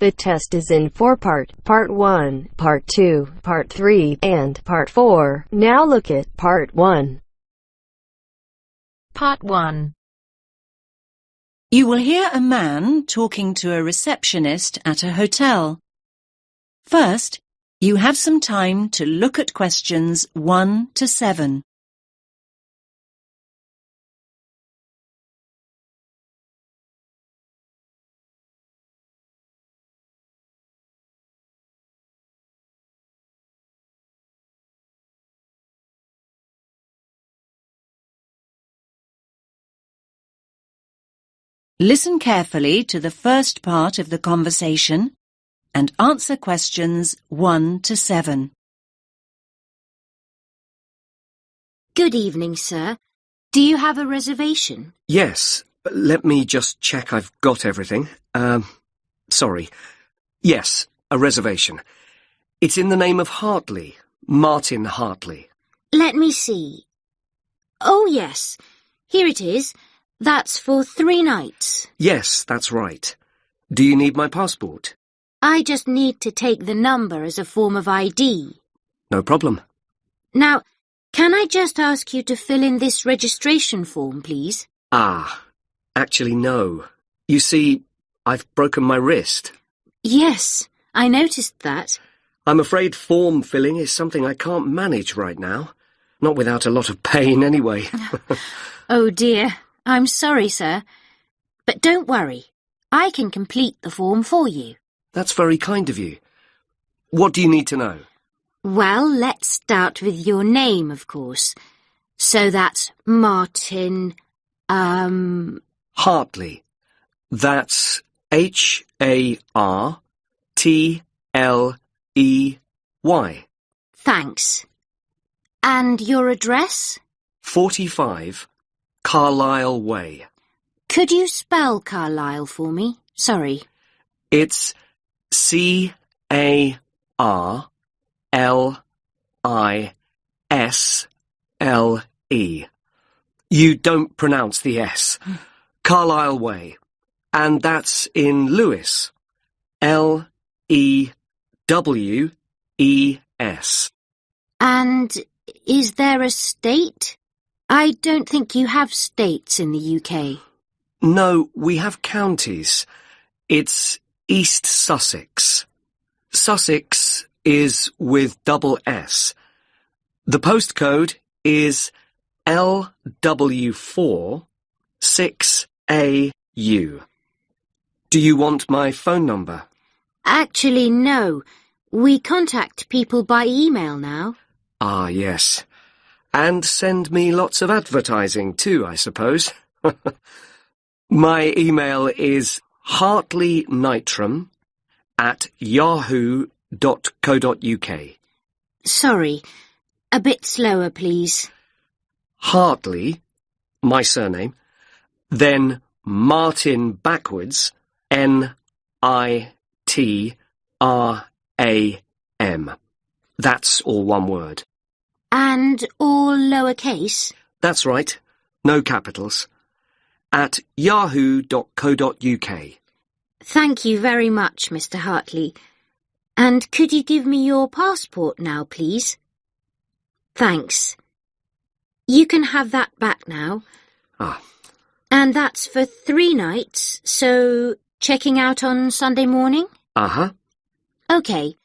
The test is in 4 parts: Part 1, Part 2, Part 3, and Part 4. Now look at Part 1. Part 1. You will hear a man talking to a receptionist at a hotel. First, you have some time to look at questions 1 to 7. Listen carefully to the first part of the conversation and answer questions 1 to 7. Good evening, sir. Do you have a reservation? Yes. Let me just check I've got everything. Sorry. Yes, a reservation. It's in the name of Hartley, Martin Hartley. Let me see. Oh, yes. Here it is. That's for 3 nights. Yes, that's right. Do you need my passport? I just need to take the number as a form of ID. No problem. Now, can I just ask you to fill in this registration form, please? Actually, no. You see, I've broken my wrist. Yes, I noticed that. I'm afraid form filling is something I can't manage right now. Not without a lot of pain, anyway. Oh, dear. I'm sorry, sir. But don't worry. I can complete the form for you. That's very kind of you. What do you need to know? Well, let's start with your name, of course. So that's Martin, Hartley. That's Hartley. Thanks. And your address? 45 Carlisle Way. Could you spell Carlisle for me? Sorry. It's Carlisle. You don't pronounce the S. Carlisle Way. And that's in Lewes. Lewes. And is there a state? I don't think you have states in the UK. No, we have counties. It's East Sussex. Sussex is with double S. The postcode is LW4 6AU. Do you want my phone number? Actually, no. We contact people by email now. Ah, yes. And send me lots of advertising too, I suppose. My email is hartleynitram@yahoo.co.uk. Sorry. A bit slower, please. Hartley, my surname, then Martin backwards, NITRAM. That's all one word. And all lowercase? That's right. No capitals. At yahoo.co.uk. Thank you very much, Mr. Hartley. And could you give me your passport now, please? Thanks. You can have that back now. And that's for 3 nights, so checking out on Sunday morning? OK.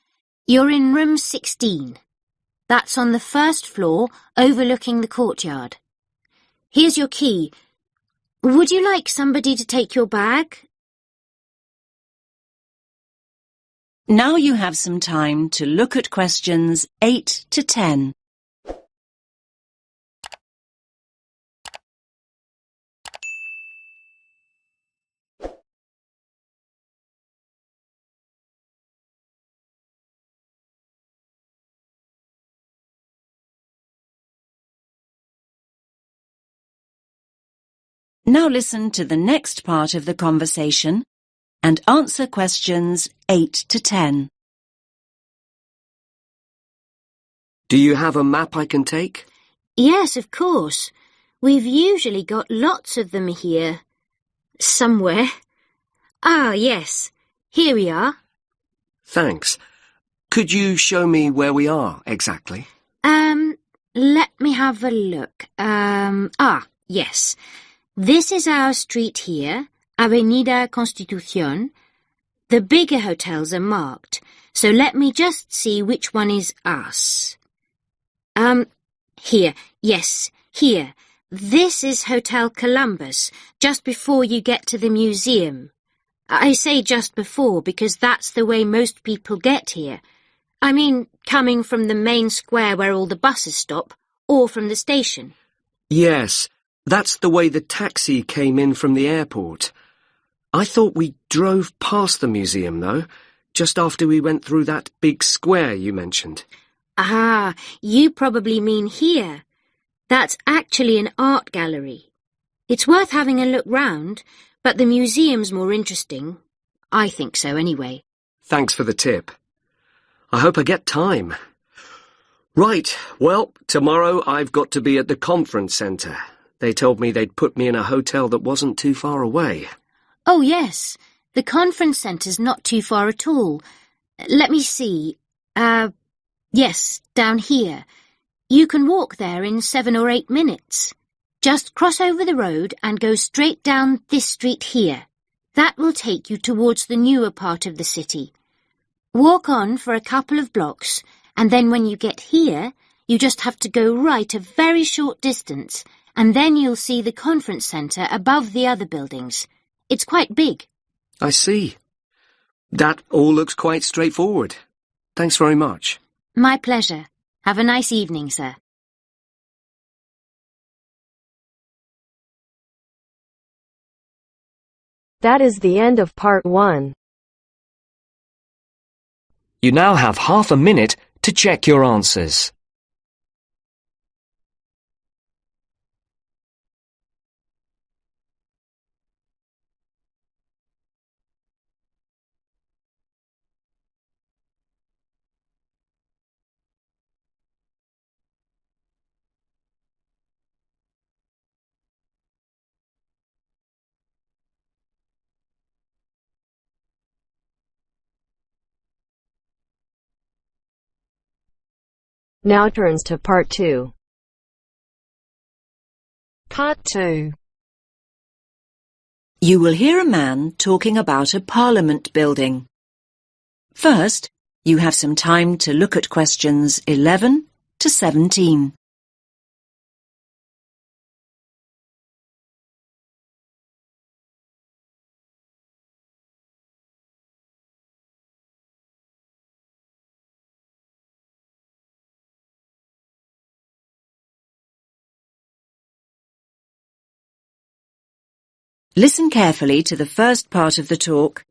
You're in room 16. That's on the first floor, overlooking the courtyard. Here's your key. Would you like somebody to take your bag? Now you have some time to look at questions 8 to 10. Now listen to the next part of the conversation and answer questions 8 to 10. Do you have a map I can take? Yes, of course. We've usually got lots of them here. Somewhere. Ah, yes. Here we are. Thanks. Could you show me where we are, exactly? Let me have a look. Yes. This is our street here, Avenida Constitución. The bigger hotels are marked, so let me just see which one is us. Here. Yes, here. This is Hotel Columbus, just before you get to the museum. I say just before because that's the way most people get here. I mean, coming from the main square where all the buses stop, or from the station. Yes, that's the way the taxi came in from the airport. I thought we drove past the museum, though, just after we went through that big square you mentioned. Ah, you probably mean here. That's actually an art gallery. It's worth having a look round, but the museum's more interesting. I think so, anyway. Thanks for the tip. I hope I get time. Right, well, tomorrow I've got to be at the conference centre. They told me they'd put me in a hotel that wasn't too far away. Oh, yes. The conference centre's not too far at all. Let me see. Yes, down here. You can walk there in 7 or 8 minutes. Just cross over the road and go straight down this street here. That will take you towards the newer part of the city. Walk on for a couple of blocks, and then when you get here, you just have to go right a very short distance, and then you'll see the conference centre above the other buildings. It's quite big. I see. That all looks quite straightforward. Thanks very much. My pleasure. Have a nice evening, sir. That is the end of part 1. You now have half a minute to check your answers. Now turns to part 2. Part 2. You will hear a man talking about a parliament building. First, you have some time to look at questions 11 to 17. Listen carefully to the first part of the talk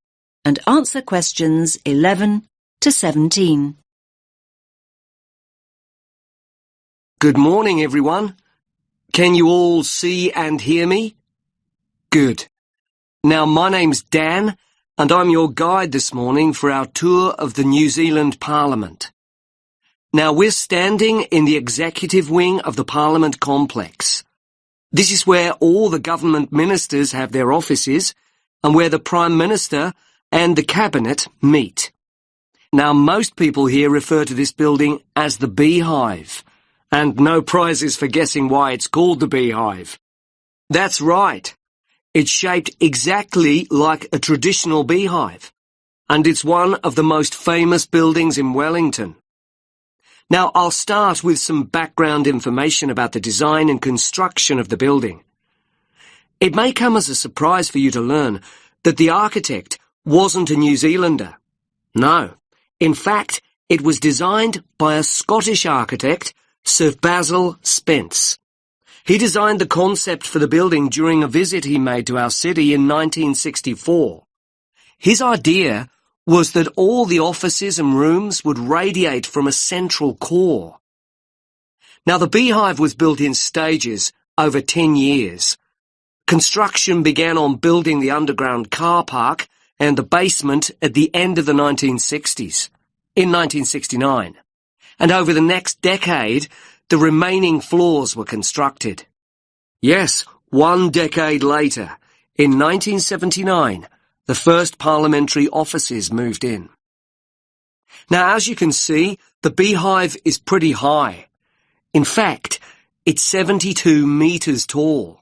and answer questions 11 to 17. Good morning, everyone. Can you all see and hear me? Good. Now, my name's Dan, and I'm your guide this morning for our tour of the New Zealand Parliament. Now, we're standing in the executive wing of the Parliament complex. This is where all the government ministers have their offices and where the Prime Minister and the Cabinet meet. Now, most people here refer to this building as the Beehive, and no prizes for guessing why it's called the Beehive. That's right. It's shaped exactly like a traditional beehive, and it's one of the most famous buildings in Wellington. Now, I'll start with some background information about the design and construction of the building. It may come as a surprise for you to learn that the architect wasn't a New Zealander. No. In fact, it was designed by a Scottish architect, Sir Basil Spence. He designed the concept for the building during a visit he made to our city in 1964. His idea was that all the offices and rooms would radiate from a central core. Now, the Beehive was built in stages over 10 years. Construction began on building the underground car park and the basement at the end of the 1960s, in 1969. And over the next decade, the remaining floors were constructed. Yes, 1 decade later, in 1979, the first parliamentary offices moved in. Now, as you can see, the beehive is pretty high. In fact, it's 72 metres tall.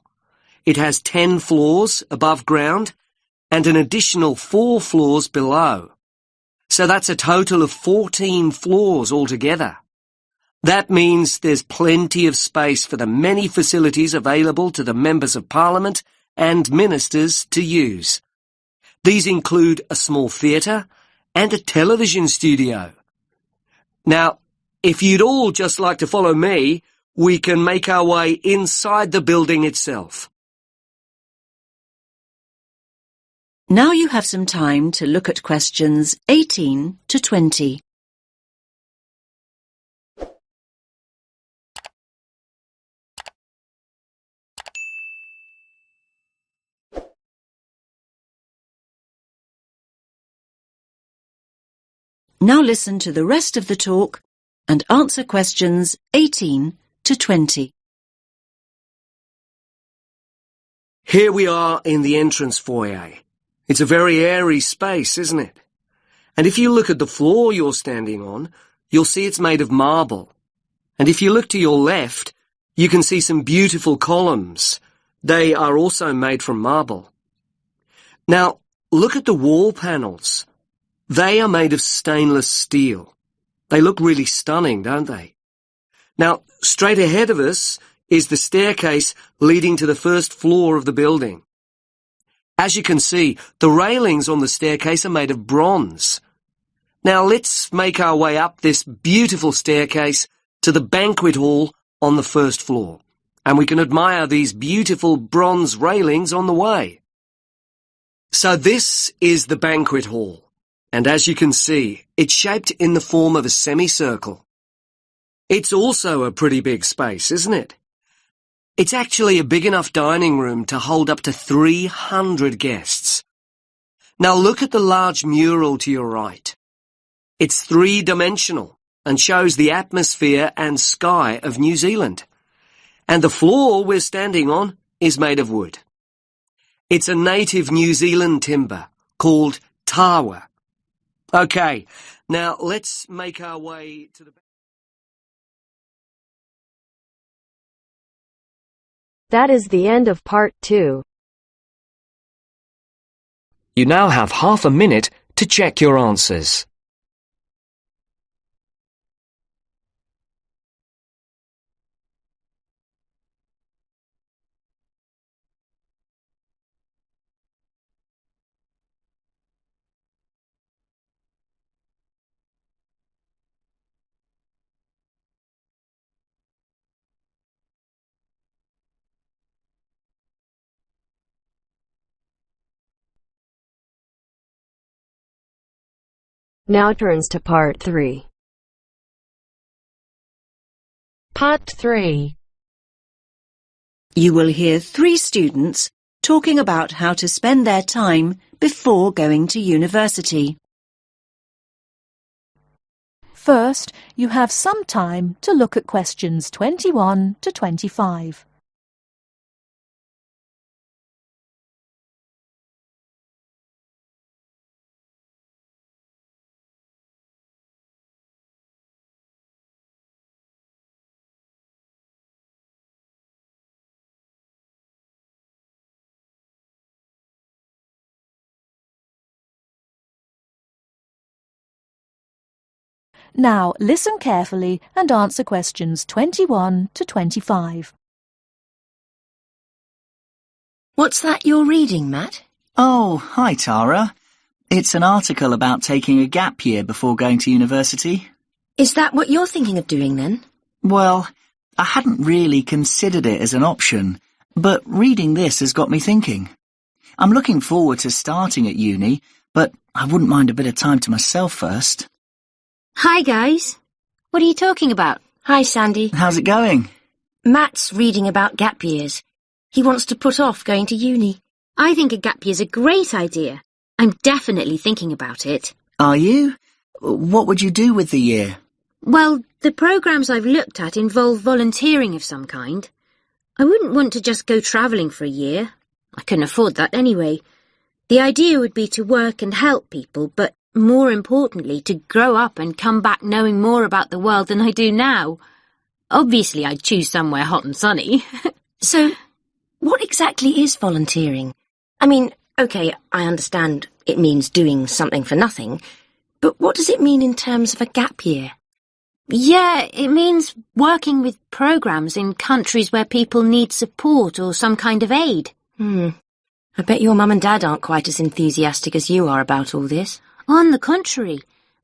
It has 10 floors above ground and an additional 4 floors below. So that's a total of 14 floors altogether. That means there's plenty of space for the many facilities available to the members of Parliament and ministers to use. These include a small theatre and a television studio. Now, if you'd all just like to follow me, we can make our way inside the building itself. Now you have some time to look at questions 18 to 20. Now listen to the rest of the talk and answer questions 18 to 20. Here we are in the entrance foyer. It's a very airy space, isn't it? And if you look at the floor you're standing on, you'll see it's made of marble. And if you look to your left, you can see some beautiful columns. They are also made from marble. Now, look at the wall panels. They are made of stainless steel. They look really stunning, don't they? Now, straight ahead of us is the staircase leading to the first floor of the building. As you can see, the railings on the staircase are made of bronze. Now let's make our way up this beautiful staircase to the banquet hall on the first floor, and we can admire these beautiful bronze railings on the way. So this is the banquet hall, and as you can see, it's shaped in the form of a semicircle. It's also a pretty big space, isn't it? It's actually a big enough dining room to hold up to 300 guests. Now look at the large mural to your right. It's three-dimensional and shows the atmosphere and sky of New Zealand. And the floor we're standing on is made of wood. It's a native New Zealand timber called tawa. Okay, now let's make our way to the... That is the end of part 2. You now have half a minute to check your answers. Now turns to part 3. Part 3. You will hear 3 students talking about how to spend their time before going to university. First, you have some time to look at questions 21 to 25. Now, listen carefully and answer questions 21 to 25. What's that you're reading, Matt? Oh, hi, Tara. It's an article about taking a gap year before going to university. Is that what you're thinking of doing then? Well, I hadn't really considered it as an option, but reading this has got me thinking. I'm looking forward to starting at uni, but I wouldn't mind a bit of time to myself first. Hi, guys. What are you talking about? Hi, Sandy. How's it going? Matt's reading about gap years. He wants to put off going to uni. I think a gap year's a great idea. I'm definitely thinking about it. Are you? What would you do with the year? Well, the programmes I've looked at involve volunteering of some kind. I wouldn't want to just go travelling for a year. I couldn't afford that anyway. The idea would be to work and help people, but more importantly, to grow up and come back knowing more about the world than I do now. Obviously, I'd choose somewhere hot and sunny. So, what exactly is volunteering? I mean, OK, I understand it means doing something for nothing, but what does it mean in terms of a gap year? Yeah, it means working with programs in countries where people need support or some kind of aid. I bet your mum and dad aren't quite as enthusiastic as you are about all this. On the contrary,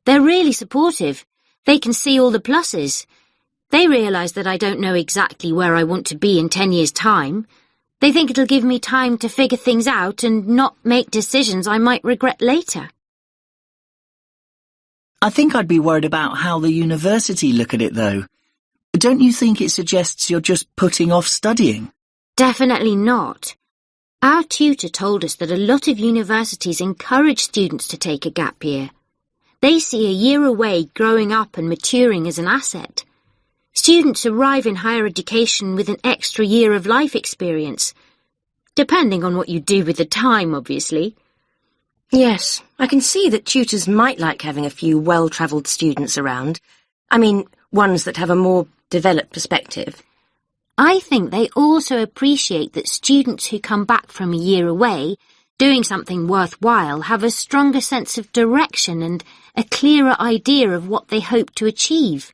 they're really supportive. They can see all the pluses. They realise that I don't know exactly where I want to be in 10 years' time. They think it'll give me time to figure things out and not make decisions I might regret later. I think I'd be worried about how the university look at it, though. Don't you think it suggests you're just putting off studying? Definitely not. Our tutor told us that a lot of universities encourage students to take a gap year. They see a year away growing up and maturing as an asset. Students arrive in higher education with an extra year of life experience, depending on what you do with the time, obviously. Yes, I can see that tutors might like having a few well-travelled students around. I mean, ones that have a more developed perspective. I think they also appreciate that students who come back from a year away, doing something worthwhile, have a stronger sense of direction and a clearer idea of what they hope to achieve.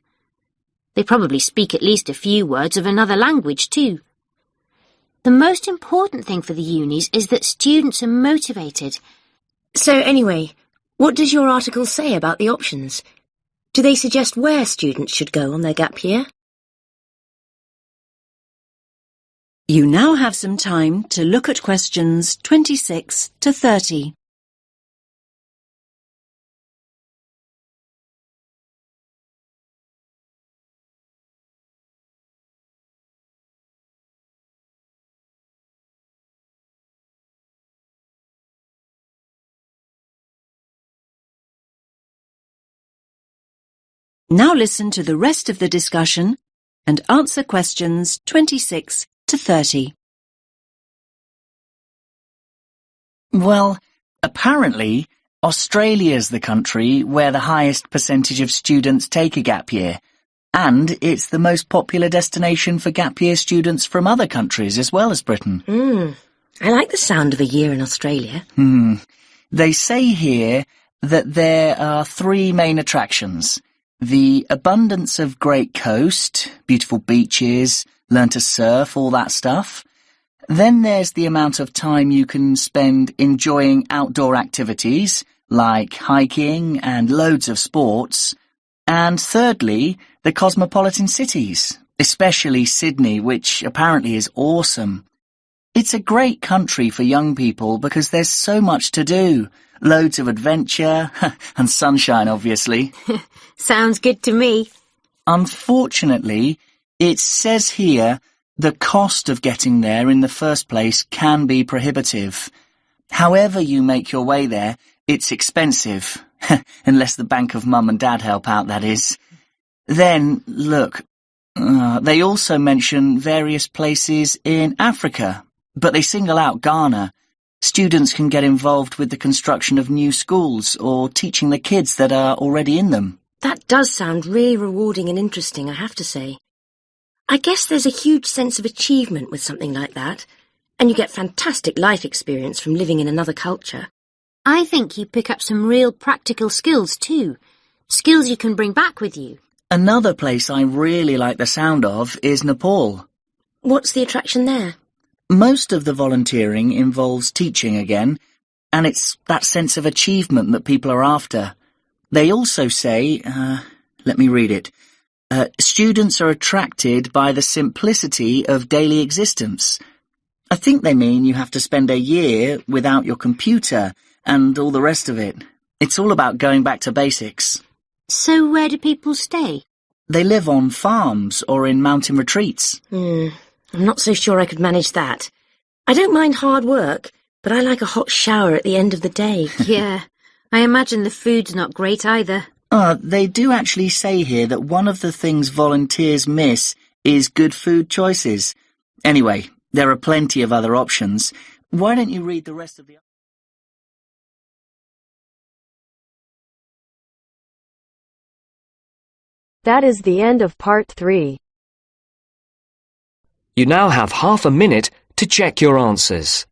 They probably speak at least a few words of another language too. The most important thing for the unis is that students are motivated. So anyway, what does your article say about the options? Do they suggest where students should go on their gap year? You now have some time to look at questions 26 to 30. Now listen to the rest of the discussion and answer questions 26 to 30. Well, apparently, Australia's the country where the highest percentage of students take a gap year, and it's the most popular destination for gap year students from other countries as well as Britain. I like the sound of a year in Australia. They say here that there are three main attractions: the abundance of great coast, beautiful beaches, learn to surf, all that stuff. Then there's the amount of time you can spend enjoying outdoor activities, like hiking and loads of sports. And thirdly, the cosmopolitan cities, especially Sydney, which apparently is awesome. It's a great country for young people because there's so much to do. Loads of adventure, and sunshine, obviously. Sounds good to me. Unfortunately, it says here the cost of getting there in the first place can be prohibitive. However you make your way there, it's expensive. Unless the bank of mum and dad help out, that is. Then, look, they also mention various places in Africa, but they single out Ghana. Students can get involved with the construction of new schools or teaching the kids that are already in them. That does sound really rewarding and interesting, I have to say. I guess there's a huge sense of achievement with something like that, and you get fantastic life experience from living in another culture. I think you pick up some real practical skills too. Skills you can bring back with you. Another place I really like the sound of is Nepal. What's the attraction there? Most of the volunteering involves teaching again, and it's that sense of achievement that people are after. They also say, let me read it, students are attracted by the simplicity of daily existence. I think they mean you have to spend a year without your computer and all the rest of it. It's all about going back to basics. So where do people stay? They live on farms or in mountain retreats. I'm not so sure I could manage that. I don't mind hard work, but I like a hot shower at the end of the day. Yeah, I imagine the food's not great either. They do actually say here that one of the things volunteers miss is good food choices. Anyway, there are plenty of other options. Why don't you read the rest of the That is the end of part 3. You now have half a minute to check your answers.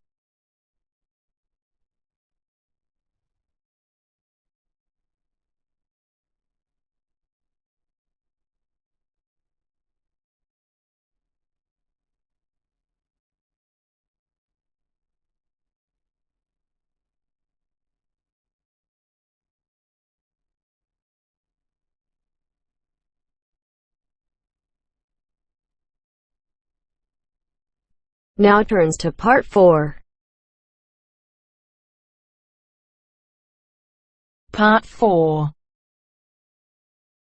Now turns to part 4. Part 4.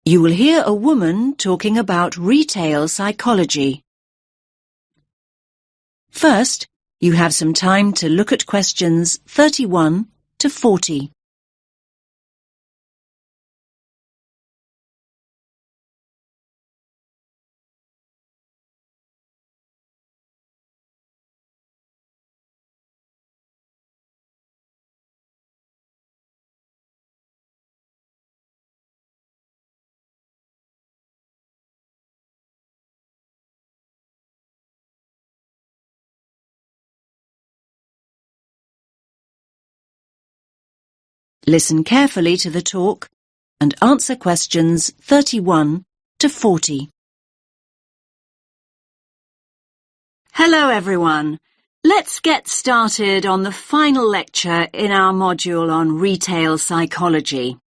You will hear a woman talking about retail psychology. First, you have some time to look at questions 31 to 40. Listen carefully to the talk and answer questions 31 to 40. Hello everyone. Let's get started on the final lecture in our module on retail psychology.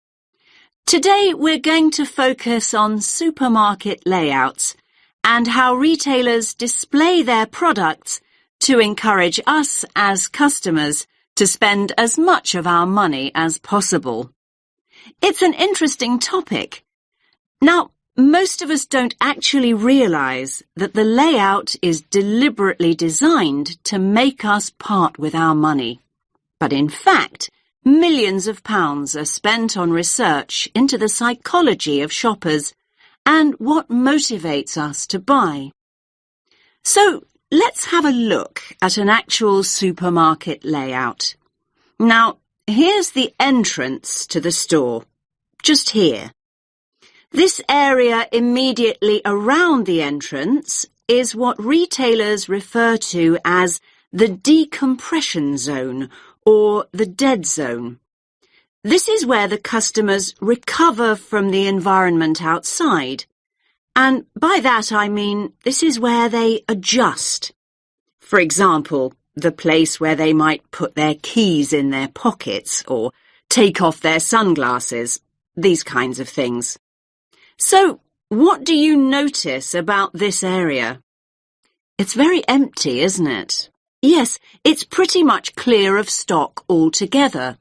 Today we're going to focus on supermarket layouts and how retailers display their products to encourage us as customers to spend as much of our money as possible. It's an interesting topic. Now, most of us don't actually realise that the layout is deliberately designed to make us part with our money. But in fact, millions of pounds are spent on research into the psychology of shoppers and what motivates us to buy. So, let's have a look at an actual supermarket layout. Now, here's the entrance to the store, just here. This area immediately around the entrance is what retailers refer to as the decompression zone or the dead zone. This is where the customers recover from the environment outside. And by that I mean this is where they adjust. For example, the place where they might put their keys in their pockets or take off their sunglasses, these kinds of things. So, what do you notice about this area? It's very empty, isn't it? Yes, it's pretty much clear of stock altogether.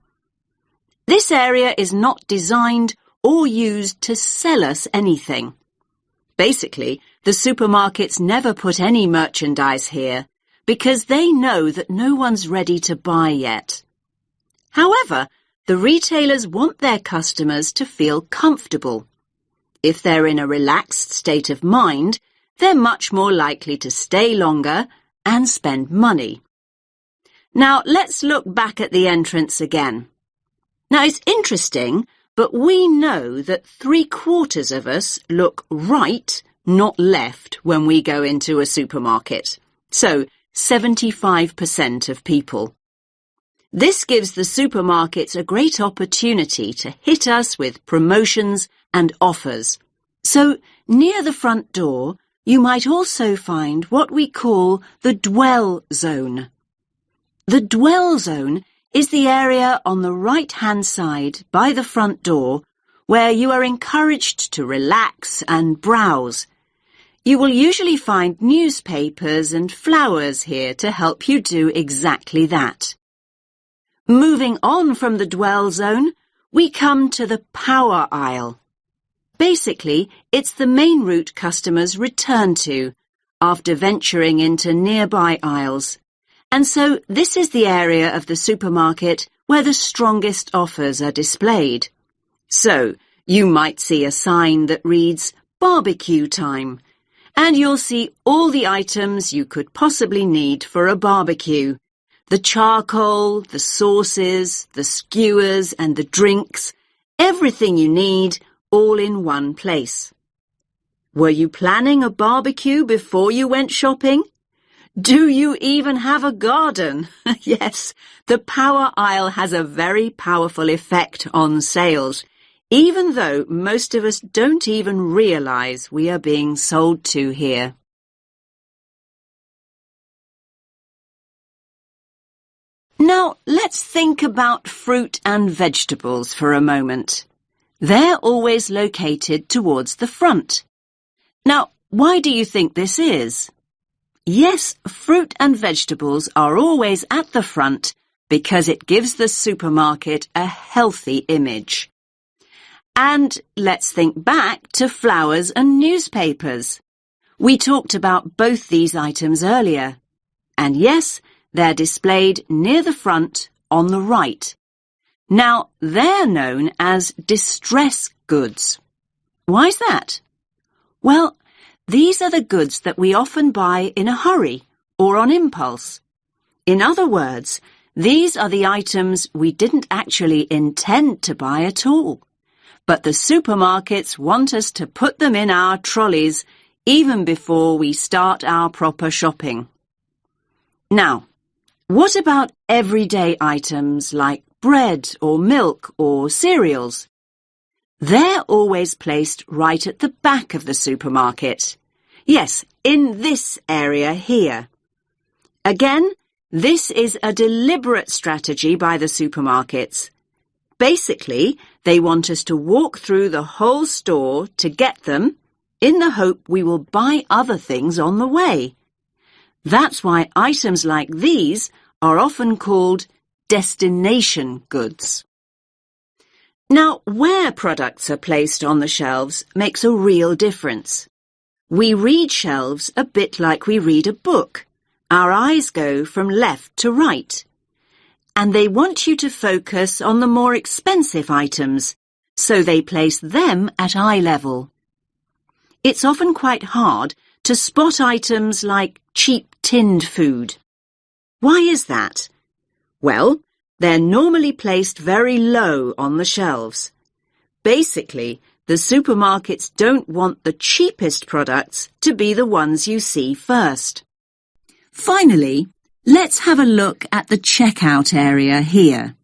This area is not designed or used to sell us anything. Basically, the supermarkets never put any merchandise here because they know that no one's ready to buy yet. However, the retailers want their customers to feel comfortable. If they're in a relaxed state of mind, they're much more likely to stay longer and spend money. Now, let's look back at the entrance again. Now, it's interesting, but we know that 3/4 of us look right, not left, when we go into a supermarket. So, 75% of people. This gives the supermarkets a great opportunity to hit us with promotions and offers. So, near the front door, you might also find what we call the dwell zone. The dwell zone is the area on the right-hand side by the front door where you are encouraged to relax and browse. You will usually find newspapers and flowers here to help you do exactly that. Moving on from the dwell zone, we come to the power aisle. Basically, it's the main route customers return to after venturing into nearby aisles. And so this is the area of the supermarket where the strongest offers are displayed. So, you might see a sign that reads barbecue time, and you'll see all the items you could possibly need for a barbecue. The charcoal, the sauces, the skewers and the drinks, everything you need, all in one place. Were you planning a barbecue before you went shopping? Do you even have a garden? Yes, the power aisle has a very powerful effect on sales, even though most of us don't even realize we are being sold to here. Now, let's think about fruit and vegetables for a moment. They're always located towards the front. Now, why do you think this is? Yes, fruit and vegetables are always at the front because it gives the supermarket a healthy image. And let's think back to flowers and newspapers. We talked about both these items earlier. And yes, they're displayed near the front on the right. Now, they're known as distress goods. Why's that? Well, these are the goods that we often buy in a hurry or on impulse. In other words, these are the items we didn't actually intend to buy at all. But the supermarkets want us to put them in our trolleys even before we start our proper shopping. Now, what about everyday items like bread or milk or cereals? They're always placed right at the back of the supermarket. Yes, in this area here. Again, this is a deliberate strategy by the supermarkets. Basically, they want us to walk through the whole store to get them in the hope we will buy other things on the way. That's why items like these are often called destination goods. Now, where products are placed on the shelves makes a real difference. We read shelves a bit like we read a book. Our eyes go from left to right. And they want you to focus on the more expensive items, so they place them at eye level. It's often quite hard to spot items like cheap tinned food. Why is that? Well, they're normally placed very low on the shelves. Basically, the supermarkets don't want the cheapest products to be the ones you see first. Finally, let's have a look at the checkout area here.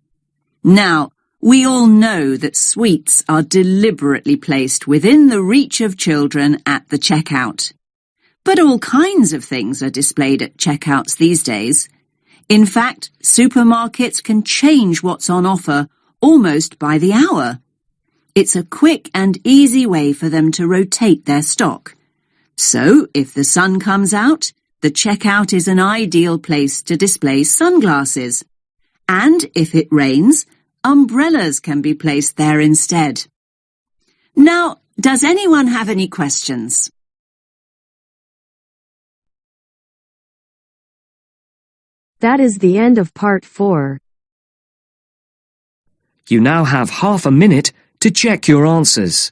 Now, we all know that sweets are deliberately placed within the reach of children at the checkout. But all kinds of things are displayed at checkouts these days. In fact, supermarkets can change what's on offer almost by the hour. It's a quick and easy way for them to rotate their stock. So, if the sun comes out, the checkout is an ideal place to display sunglasses. And if it rains, umbrellas can be placed there instead. Now, does anyone have any questions? That is the end of part 4. You now have half a minute to check your answers.